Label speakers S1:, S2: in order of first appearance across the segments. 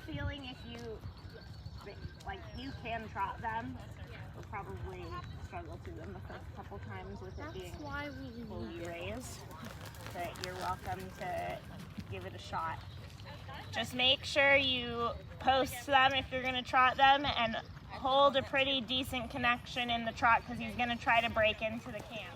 S1: feeling if you, like, you can trot them. We'll probably struggle through them the first couple times with it being fully raised. But you're welcome to give it a shot. Just make sure you post them if you're going to trot them and hold a pretty decent connection in the trot because he's going to try to break into the camp.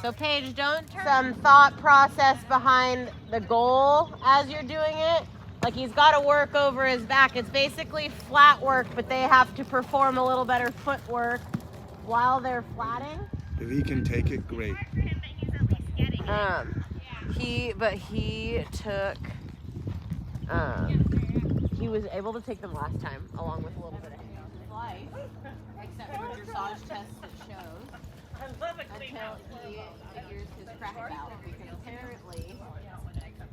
S2: So Paige, don't turn some thought process behind the goal as you're doing it. Like he's got to work over his back. It's basically flat work, but they have to perform a little better footwork while they're flatting.
S3: If he can take it, great.
S2: He was able to take them last time, along with a little bit of his life, except for dressage tests that shows. Until he figures his crap out, because apparently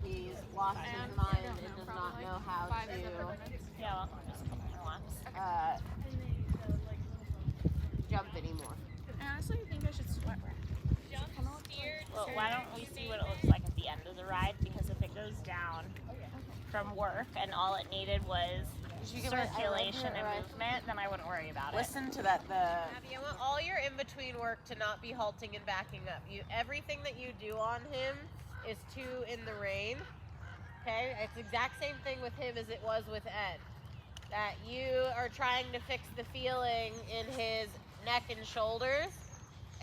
S2: he's lost his mind and does not know how to jump anymore.
S4: I honestly think I should sweat rack.
S1: Well, why don't we see what it looks like at the end of the ride? Because if it goes down from work and all it needed was circulation and movement, then I wouldn't worry about it.
S2: Listen to that. Abby, I want all your in-between work to not be halting and backing up. Everything that you do on him is in the rain. Okay? It's the exact same thing with him as it was with Ed. That you are trying to fix the feeling in his neck and shoulders,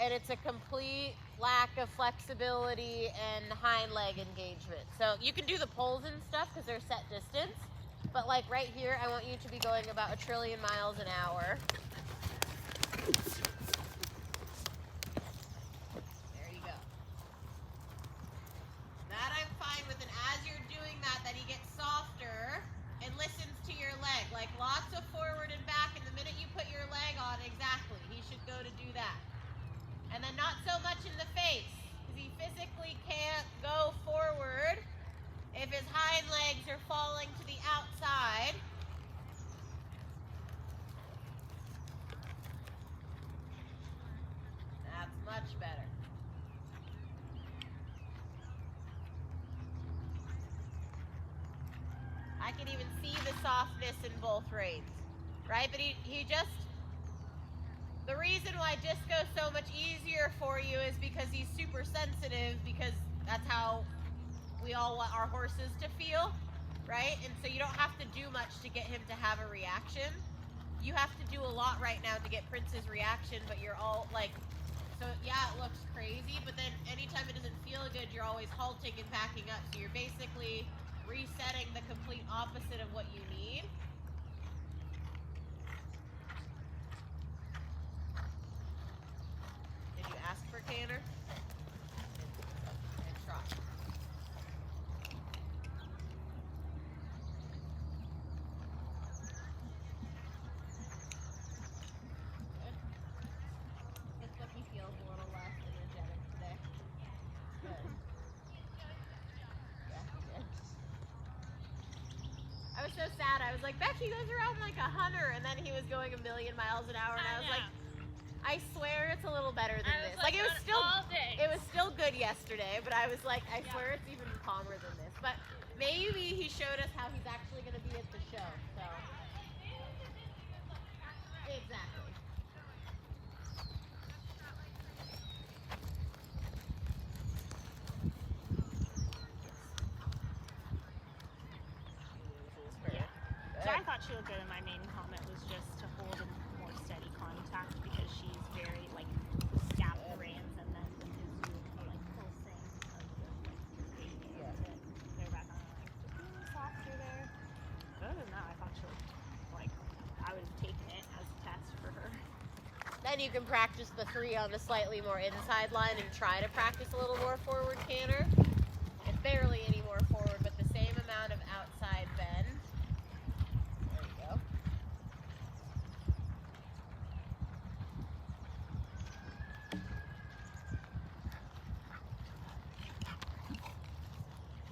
S2: and it's a complete lack of flexibility and hind leg engagement. So you can do the poles and stuff because they're set distance, but like right here, I want you to be going about 1 trillion miles an hour. There you go. That I'm fine with, and as you're doing that he gets softer and listens to your leg. Like lots of forward and back, and the minute you put your leg on, exactly, he should go to do that. And then not so much in the face, because he physically can't go forward if his hind legs are falling to the outside. That's much better. I can even see the softness in both reins, right? But he just, the reason why disco's so much easier for you is because he's super sensitive, because that's how we all want our horses to feel, right? And so you don't have to do much to get him to have a reaction. You have to do a lot right now to get Prince's reaction, but you're all like, so yeah, it looks crazy, but then anytime it doesn't feel good, you're always halting and backing up. So you're basically resetting the complete opposite of what you need. Did you ask for canter? And trot. Good. Looks like he feels a little less energetic today. Good. Yeah, good. I was so sad. I was like, Becky goes around like 100, and then he was going 1,000,000 miles an hour, and I was like, I swear it's a little better than
S4: I was
S2: this. Like it was
S4: on
S2: still,
S4: all day.
S2: it was still good yesterday, but I was like, I swear it's even calmer than this. But maybe he showed us how he's actually going to be at the show. So exactly.
S1: Yeah. So I thought she looked good, and my main comment was just to hold a more steady contact because she's very like scalp the reins and then with his like pulsing of the baby. They're back on like just a little softer there. But other than that, I thought she looked like I would have taken it as a test for her.
S2: Then you can practice the 3 on the slightly more inside line and try to practice a little more forward canter. It's barely any more forward, but the same amount of outside bend. There you go.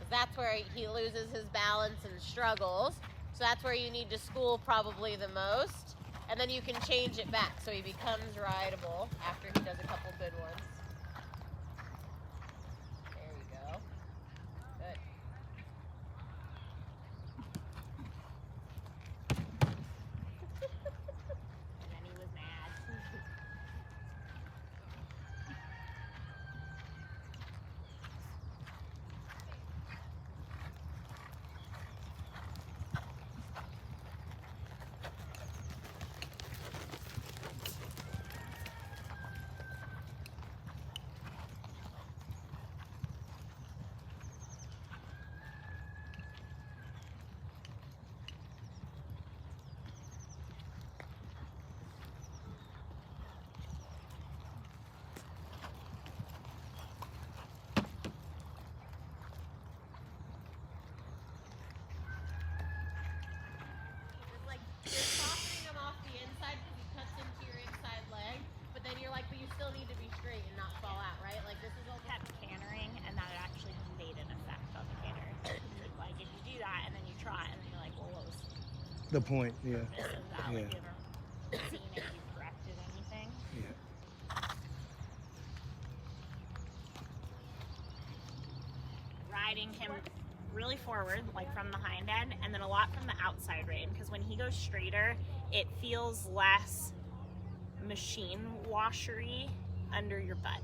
S2: That's where he loses his balance and struggles. So that's where you need to school probably the most. And then you can change it back so he becomes rideable after he does a couple good ones. There you go. Good.
S1: And then he was mad.
S2: It's like you're softening him off the inside because he cuts into your inside leg, but then you're like, but you still need to be straight and not fall out, right? Like this is all
S1: Kept cantering, and that actually made an effect on the canter. Like if you do that and then you trot, and then you're like, well, what was
S3: The point, yeah.
S1: this and that? Like
S3: Yeah.
S1: you haven't seen if you corrected anything.
S3: Yeah.
S1: Riding him really forward, like from the hind end, and then a lot from the outside rein, because when he goes straighter, it feels less machine washery under your butt.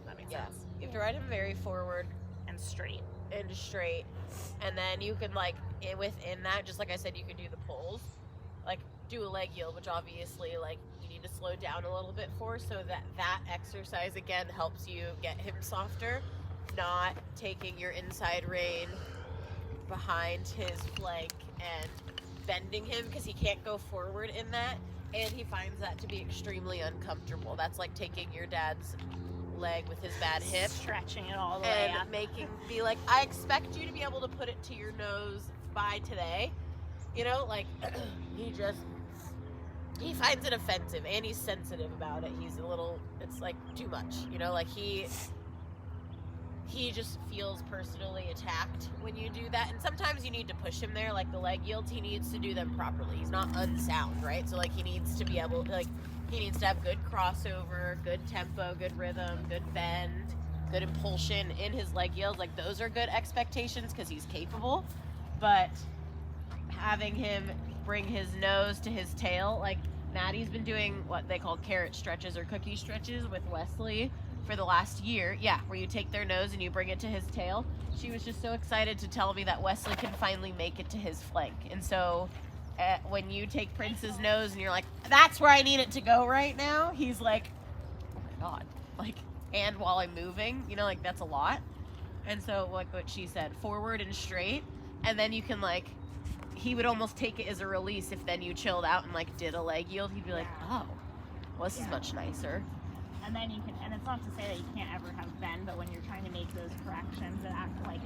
S1: That makes
S2: yeah.
S1: sense.
S2: You have to ride him very forward
S1: And straight.
S2: and straight, and then you can like within that, just like I said, you can do the pulls, like do a leg yield, which obviously like you need to slow down a little bit for, so that exercise again helps you get him softer, not taking your inside rein behind his flank and bending him because he can't go forward in that, and he finds that to be extremely uncomfortable. That's like taking your dad's leg with his bad hip
S1: Stretching it all the way up.
S2: and making be like, I expect you to be able to put it to your nose by today, you know, like he finds it offensive and he's sensitive about it. He's a little, it's like too much, you know, like he just feels personally attacked when you do that, and sometimes you need to push him there. Like the leg yields, he needs to do them properly. He's not unsound, right? So like he needs to be able, like he needs to have good crossover, good tempo, good rhythm, good bend, good impulsion in his leg yields. Like those are good expectations because he's capable, but having him bring his nose to his tail, like Maddie's been doing what they call carrot stretches or cookie stretches with Wesley for the last year, where you take their nose and you bring it to his tail. She was just so excited to tell me that Wesley can finally make it to his flank. And so when you take Prince's nose and you're like, that's where I need it to go right now, he's like, oh my God, like, and while I'm moving, you know, like that's a lot. And so like what she said, forward and straight, and then you can like, he would almost take it as a release if then you chilled out and like did a leg yield. He'd be like, oh, well, this is much nicer.
S1: And then you can, and it's not to say that you can't ever have bend, but when you're trying to make those corrections, it acts like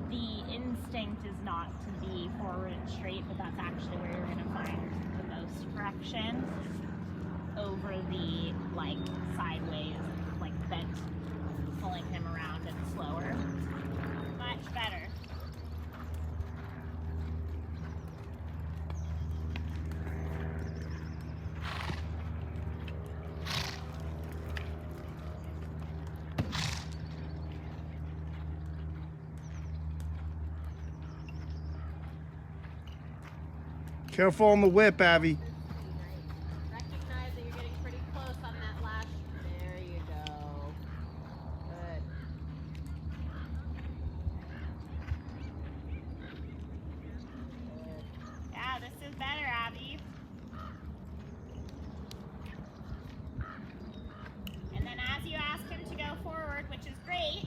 S1: the instinct is not to be forward and straight, but that's actually where you're going to find the most correction over the like sideways, like bent, pulling him around and slower. Much better.
S3: Careful on the whip, Abby.
S2: Recognize that you're getting pretty close on that lash. There you go. Good.
S1: Yeah, this is better, Abby. And then as you ask him to go forward, which is great,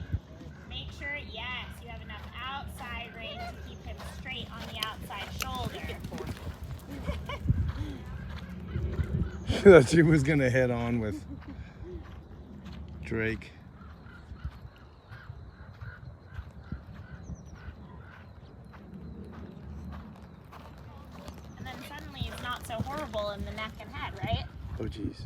S1: make sure, yes, you have enough outside rein to keep him straight on the outside shoulder.
S3: That she was gonna head on with Drake.
S1: And then suddenly it's not so horrible in the neck and head, right?
S3: Oh geez.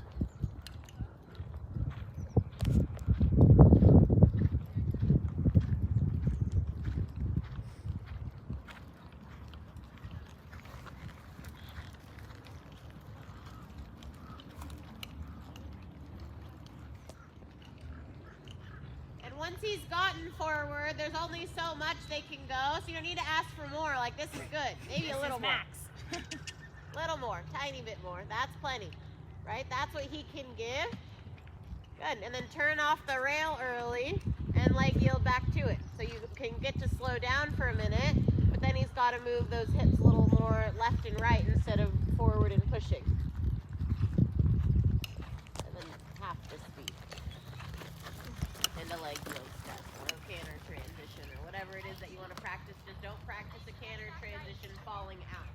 S2: Once he's gotten forward, there's only so much they can go, so you don't need to ask for more. Like, this is good. Maybe a little more.
S1: Max.
S2: Little more. Tiny bit more. That's plenty. Right? That's what he can give. Good. And then turn off the rail early and, like, yield back to it. So you can get to slow down for a minute, but then he's got to move those hips a little more left and right instead of forward and pushing. And then half the speed. And a leg yield step or a canter transition or whatever it is that you want to practice. Just don't practice a canter transition falling out.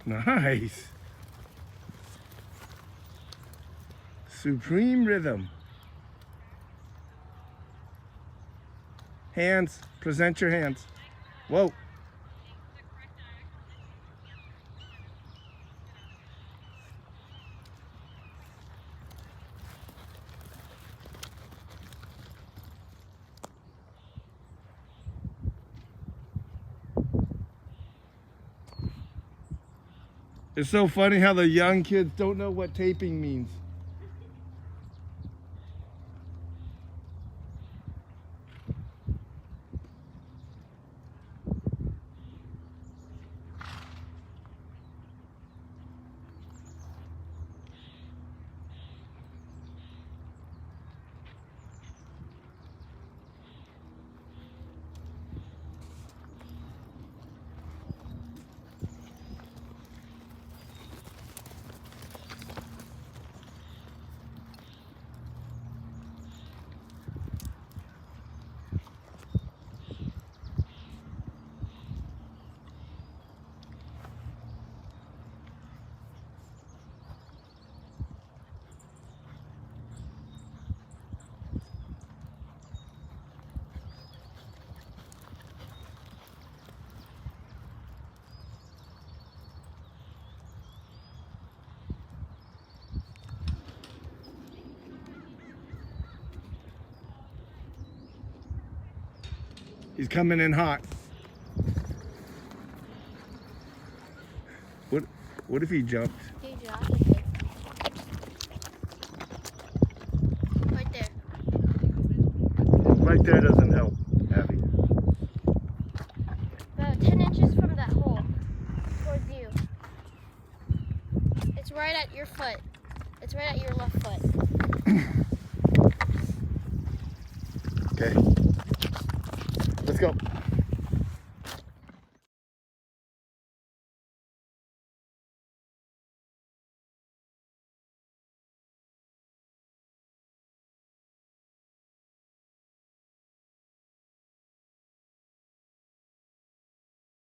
S3: Nice. Supreme rhythm. Hands. Present your hands. Whoa. It's so funny how the young kids don't know what taping means. He's coming in hot. What if he jumped?
S4: He jumped. Right there.
S3: Right there doesn't help, Abby.
S4: About 10 inches from that hole towards you. It's right at your foot. It's right at your left foot.
S3: Okay. Let's go.